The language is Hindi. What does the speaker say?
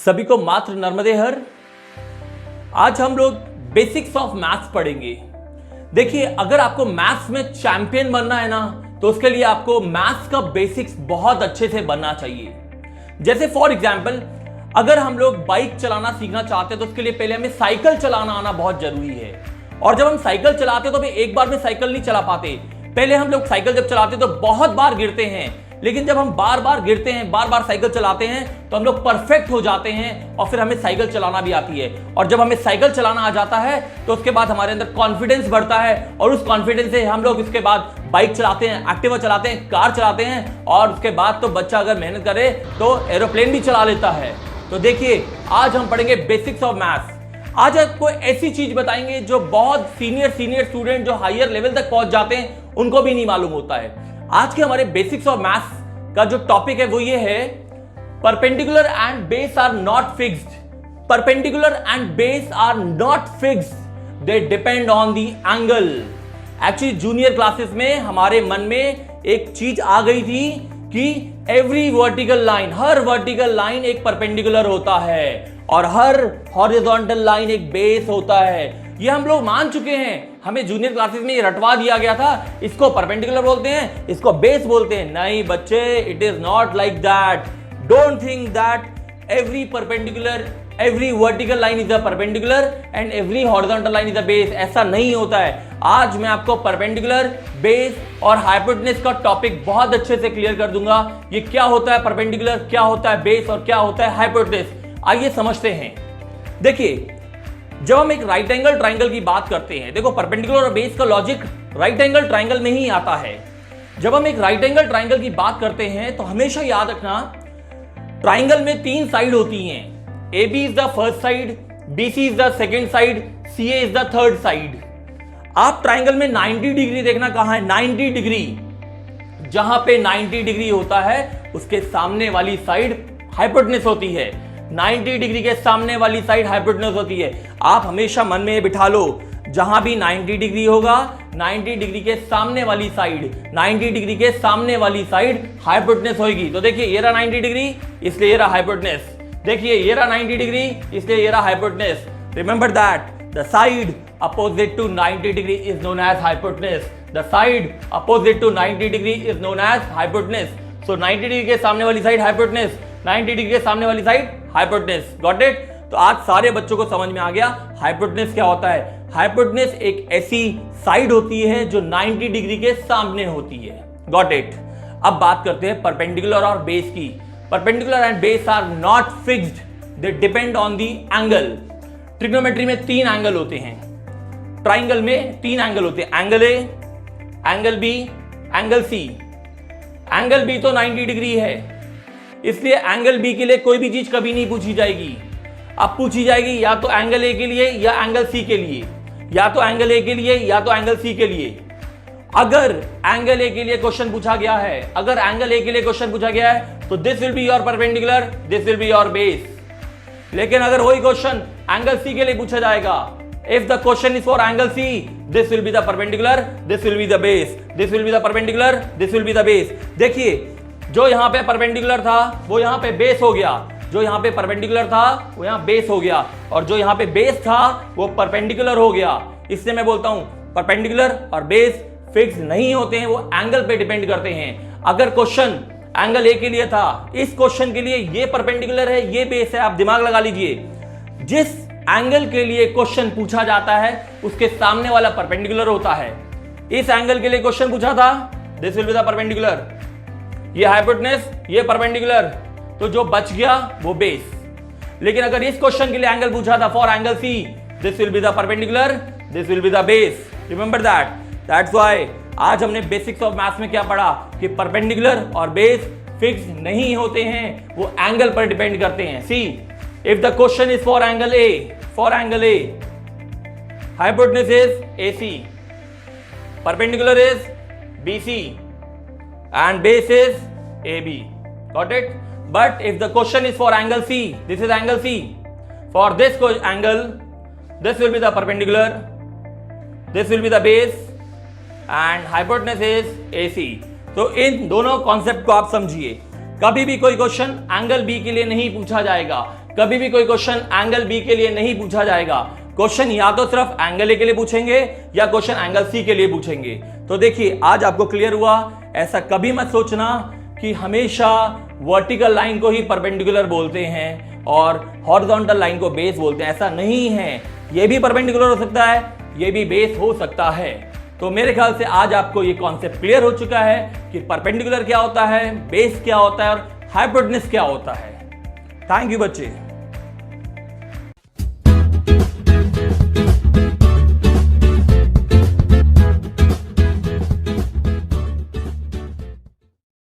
सभी को मात्र नर्मदे हर। आज हम लोग बेसिक्स ऑफ मैथ्स पढ़ेंगे। देखिए, अगर आपको मैथ्स में चैंपियन बनना है ना, तो उसके लिए आपको मैथ्स का बेसिक्स बहुत अच्छे से बनना चाहिए। जैसे फॉर एग्जाम्पल, अगर हम लोग बाइक चलाना सीखना चाहते हैं तो उसके लिए पहले हमें साइकिल चलाना आना बहुत जरूरी है। और जब हम साइकिल चलाते हैं तो हमें एक बार में साइकिल नहीं चला पाते। पहले हम लोग साइकिल जब चलाते हैं तो बहुत बार गिरते हैं, लेकिन जब हम बार बार गिरते हैं, बार बार साइकिल चलाते हैं, तो हम लोग परफेक्ट हो जाते हैं और फिर हमें साइकिल चलाना भी आती है। और जब हमें साइकिल चलाना आ जाता है तो उसके बाद हमारे अंदर कॉन्फिडेंस बढ़ता है, और उस कॉन्फिडेंस से हम लोग उसके बाद बाइक चलाते हैं, एक्टिवा चलाते हैं, कार चलाते हैं, और उसके बाद तो बच्चा अगर मेहनत करे तो एरोप्लेन भी चला लेता है। तो देखिए, आज हम पढ़ेंगे बेसिक्स ऑफ मैथ्स। आज आपको ऐसी चीज बताएंगे जो बहुत सीनियर स्टूडेंट जो हायर लेवल तक पहुंच जाते हैं उनको भी नहीं मालूम होता है। आज के हमारे बेसिक्स ऑफ मैथ्स का जो टॉपिक है वो ये है, perpendicular and base are not fixed. Perpendicular and base are not fixed, they depend on the angle. Actually junior classes में हमारे मन में एक चीज आ गई थी कि एवरी वर्टिकल लाइन, हर वर्टिकल लाइन एक परपेंडिकुलर होता है और हर हॉरिजॉन्टल लाइन एक बेस होता है। ये हम लोग मान चुके हैं, हमें जूनियर क्लासेस में ये रटवा दिया गया था, इसको परपेंडिकुलर बोलते हैं, इसको बेस बोलते हैं। नहीं बच्चे, it is not like that. Don't think that every vertical line is a perpendicular and every horizontal line is a base. ऐसा नहीं होता है। आज मैं आपको परपेंडिकुलर, बेस और हाइपोटेन्यूज का टॉपिक बहुत अच्छे से क्लियर कर दूंगा। ये क्या होता है परपेंडिकुलर, क्या होता है बेस और क्या होता है हाइपोटेन्यूज, आइए समझते हैं। देखिए, जब हम एक राइट एंगल ट्राइंगल की बात करते हैं, देखो परपेंडिकुलर और बेस का लॉजिक राइट एंगल ट्राइंगल में ही आता है। जब हम एक राइट एंगल ट्राइंगल की बात करते हैं तो हमेशा याद रखना, ट्राइंगल में तीन साइड होती हैं। AB is the first side, BC is the second side, CA is the third side. आप ट्राइंगल में 90 डिग्री देखना कहां है, 90 डिग्री। जहां पे 90 डिग्री होता है उसके सामने वाली साइड हाइपोटेन्यूज होती है। 90 डिग्री के सामने वाली साइड हाइपोटेन्यूज होती है। आप हमेशा मन में बिठा लो, जहां भी 90 डिग्री होगा, 90 डिग्री के सामने वाली साइड, 90 डिग्री के सामने वाली साइड हाइपोटेन्यूज होगी। तो देखिए, ये रहा 90 डिग्री, इसलिए ये रहा हाइपोटेन्यूज। देखिए, ये रहा 90 डिग्री, इसलिए ये रहा hypotenuse. Remember that the side opposite to 90 degree is known as hypotenuse. The side opposite to 90 degree is known as hypotenuse. So 90 degree के सामने वाली साइड हाइपोटेन्यूज, 90 डिग्री के सामने वाली साइड हाइपोटेन्यूज। Got it? तो आज सारे बच्चों को समझ में आ गया हाइपोटेन्यूज क्या होता है। हाइपोटेन्यूज एक ऐसी साइड होती है जो 90 डिग्री के सामने होती है। Got it? अब बात करते हैं परपेंडिकुलर और बेस की। Perpendicular and base are not fixed, they depend on the angle. Trigonometry में तीन एंगल होते हैं, ट्राइंगल में तीन एंगल होते हैं, angle A, angle B, angle C. Angle B तो 90 डिग्री है, इसलिए एंगल बी के लिए कोई भी चीज कभी नहीं पूछी जाएगी। अब पूछी जाएगी या तो एंगल ए के लिए या एंगल सी के लिए, या तो एंगल ए के लिए या तो एंगल सी के लिए। अगर एंगल ए के लिए क्वेश्चन पूछा गया है, अगर एंगल ए के लिए क्वेश्चन पूछा गया है तो this will be your perpendicular, this will be your base. लेकिन अगर वही क्वेश्चन एंगल सी के लिए पूछा जाएगा, if the question is for angle C, this will be the perpendicular, this will be the base, this will be the perpendicular, this will be the base. देखिए, जो यहां पे परपेंडिकुलर था वो यहां पे बेस हो गया, जो यहां पे परपेंडिकुलर था वो यहां बेस हो गया, और जो यहां पे बेस था वो परपेंडिकुलर हो गया। इसलिए मैं बोलता हूं परपेंडिकुलर और बेस फिक्स नहीं होते हैं, वो एंगल पे डिपेंड करते हैं। अगर क्वेश्चन एंगल ए के लिए था, इस क्वेश्चन के लिए ये परपेंडिकुलर है, ये बेस है, आप दिमाग लगा लीजिए। जिस एंगल के लिए क्वेश्चन पूछा जाता है उसके सामने वाला परपेंडिकुलर होता है। इस एंगल के लिए क्वेश्चन पूछा था, this will be the perpendicular, ये हाइपोटेन्यूज, ये परपेंडिकुलर, तो जो बच गया वो बेस। लेकिन अगर इस क्वेश्चन के लिए एंगल पूछा था for angle C, this will be the perpendicular, this will be the base. Remember that, that's why आज हमने बेसिक्स ऑफ मैथ्स में क्या पढ़ा कि परपेंडिकुलर और बेस फिक्स नहीं होते हैं, वो एंगल पर डिपेंड करते हैं। See, if the question is for angle A, hypotenuse is AC, perpendicular is BC and base is AB. Got it? But if the question is for angle C, this is angle C. For this angle, this will be the perpendicular, this will be the base and hypotenuse is AC. तो इन दोनों कॉन्सेप्ट को आप समझिए। कभी भी कोई क्वेश्चन एंगल बी के लिए नहीं पूछा जाएगा, कभी भी कोई क्वेश्चन एंगल बी के लिए नहीं पूछा जाएगा। क्वेश्चन या तो सिर्फ एंगल ए के लिए पूछेंगे या क्वेश्चन एंगल सी के लिए पूछेंगे। तो देखिए आज आपको क्लियर हुआ, ऐसा कभी मत सोचना कि हमेशा वर्टिकल लाइन को ही परपेंडिकुलर बोलते हैं और हॉरिजॉन्टल लाइन को बेस बोलते हैं, ऐसा नहीं है। ये भी परपेंडिकुलर हो सकता है, ये भी बेस हो सकता है। तो मेरे ख्याल से आज आपको ये कॉन्सेप्ट क्लियर हो चुका है कि परपेंडिकुलर क्या होता है, बेस क्या होता है और हाइपोटेन्यूज क्या होता है। थैंक यू बच्चे।